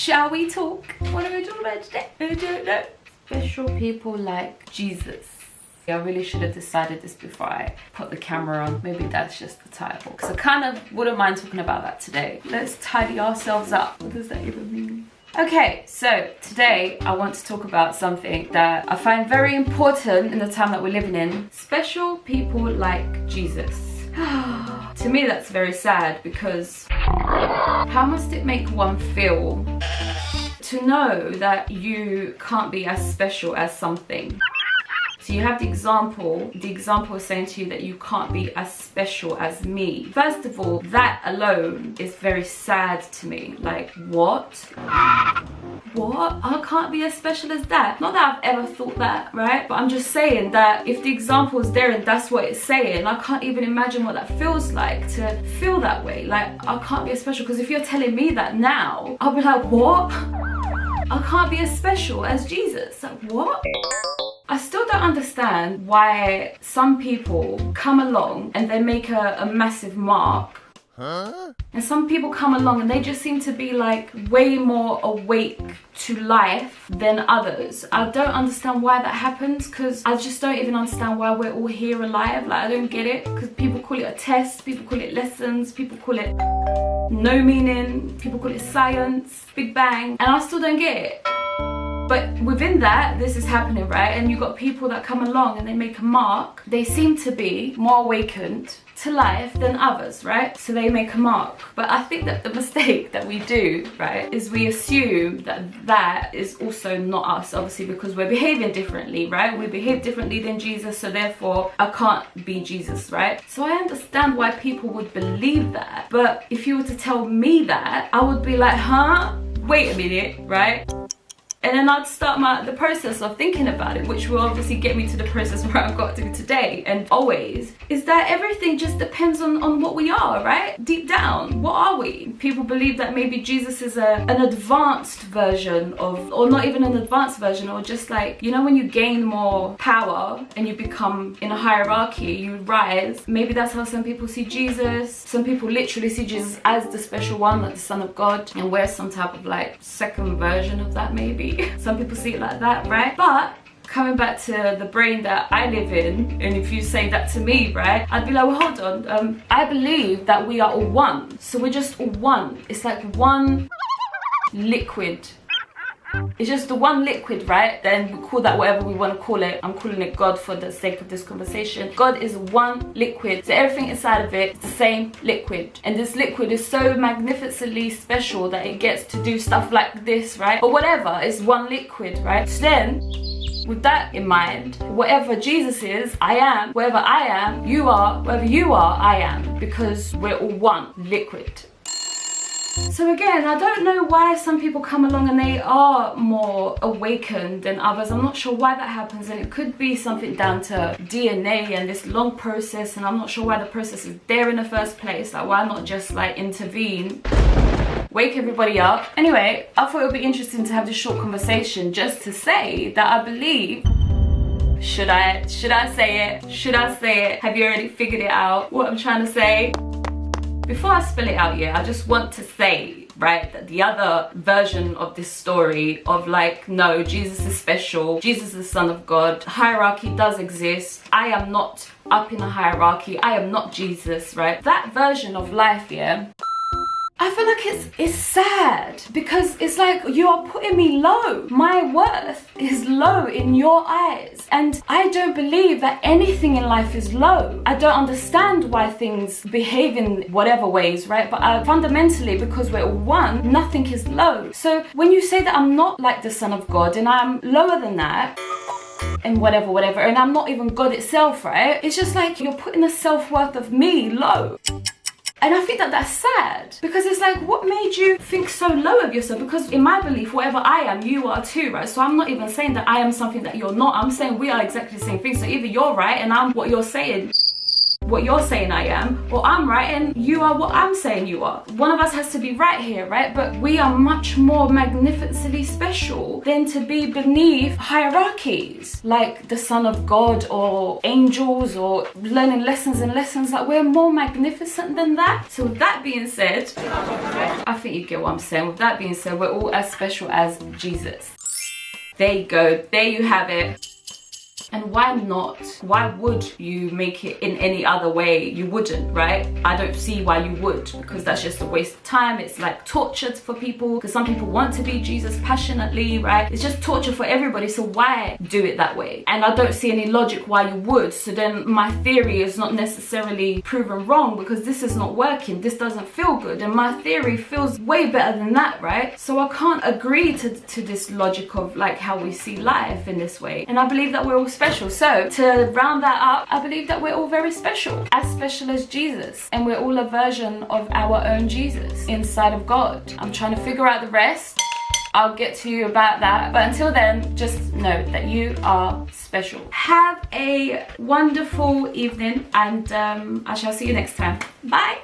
Shall we talk? What are we talking about today? I don't know. Special people like Jesus. I really should have decided this before I put the camera on. Maybe that's just the title, because I kind of wouldn't mind talking about that today. Let's tidy ourselves up. What does that even mean? Okay, so today I want to talk about something that I find very important in the time that we're living in. Special people like Jesus. To me that's very sad, because how must it make one feel to know that you can't be as special as something? So you have the example is saying to you that you can't be as special as me. First of all, that alone is very sad to me. Like, what? What? I can't be as special as that? Not that I've ever thought that, right? But I'm just saying that if the example is there and that's what it's saying, I can't even imagine what that feels like to feel that way. Like, I can't be as special, because if you're telling me that now, I'll be like, what? I can't be as special as Jesus. Like, what? I still don't understand why some people come along and they make a massive mark. Huh? And some people come along and they just seem to be like way more awake to life than others. I don't understand why that happens, because I just don't even understand why we're all here alive. Like, I don't get it, because people call it a test, people call it lessons, people call it no meaning, people call it science, Big Bang, and I still don't get it. But within that, this is happening, right? And you've got people that come along and they make a mark. They seem to be more awakened to life than others, right? So they make a mark. But I think that the mistake that we do, right, is we assume that that is also not us, obviously, because we're behaving differently, right? We behave differently than Jesus, so therefore I can't be Jesus, right? So I understand why people would believe that. But if you were to tell me that, I would be like, huh? Wait a minute, right? And then I'd start the process of thinking about it, which will obviously get me to the process where I've got to today and always, is that everything just depends on what we are, right? Deep down, what are we? People believe that maybe Jesus is an advanced version of, or not even an advanced version, or just like, you know, when you gain more power and you become in a hierarchy, you rise. Maybe that's how some people see Jesus. Some people literally see Jesus as the special one, like the Son of God, and we're some type of like second version of that maybe. Some people see it like that, right? But coming back to the brain that I live in, and if you say that to me, right, I'd be like, well, hold on. I believe that we are all one. So we're just all one. It's like one liquid. It's just the one liquid, right? Then we call that whatever we want to call it. I'm calling it God for the sake of this conversation. God is one liquid. So everything inside of it is the same liquid. And this liquid is so magnificently special that it gets to do stuff like this, right? But whatever, it's one liquid, right? So then, with that in mind, whatever Jesus is, I am. Wherever I am, you are. Wherever you are, I am. Because we're all one liquid. So again, I don't know why some people come along and they are more awakened than others. I'm not sure why that happens, and it could be something down to DNA and this long process, and I'm not sure why the process is there in the first place. Like, why not just like intervene, wake everybody up? Anyway, I thought it would be interesting to have this short conversation just to say that I believe. Should I say it? Should I say it? Have you already figured it out what I'm trying to say? Before I spell it out, I just want to say, right, that the other version of this story of like, no, Jesus is special, Jesus is the Son of God, hierarchy does exist, I am not up in a hierarchy, I am not Jesus, right? That version of life, I feel like it's sad, because it's like you are putting me low. My worth is low in your eyes, and I don't believe that anything in life is low. I don't understand why things behave in whatever ways, right? But fundamentally, because we're all one, nothing is low. So when you say that I'm not like the Son of God and I'm lower than that, and whatever, and I'm not even God itself, right? It's just like you're putting the self-worth of me low. And I think that that's sad, because it's like, what made you think so low of yourself? Because in my belief, whatever I am, you are too, right? So I'm not even saying that I am something that you're not. I'm saying we are exactly the same thing. So either you're right and I'm what you're saying. what you're saying I am, or I'm right and you are what I'm saying you are. One of us has to be right here, right? But we are much more magnificently special than to be beneath hierarchies like the Son of God or angels or learning lessons and lessons. Like, we're more magnificent than that. So with that being said, I think you get what I'm saying. With that being said, we're all as special as Jesus. There you go. There you have it. And why not? Why would you make it in any other way? You wouldn't, right? I don't see why you would, because that's just a waste of time. It's like torture for people, because some people want to be Jesus passionately, right? It's just torture for everybody, so why do it that way? And I don't see any logic why you would. So then my theory is not necessarily proven wrong, because this is not working. This doesn't feel good, and my theory feels way better than that, right? So I can't agree to this logic of like how we see life in this way. And I believe that we're all special. So to round that up, I believe that we're all very special as Jesus, and we're all a version of our own Jesus inside of God. I'm trying to figure out the rest. I'll get to you about that, but until then, just know that you are special. Have a wonderful evening, and I shall see you next time. Bye.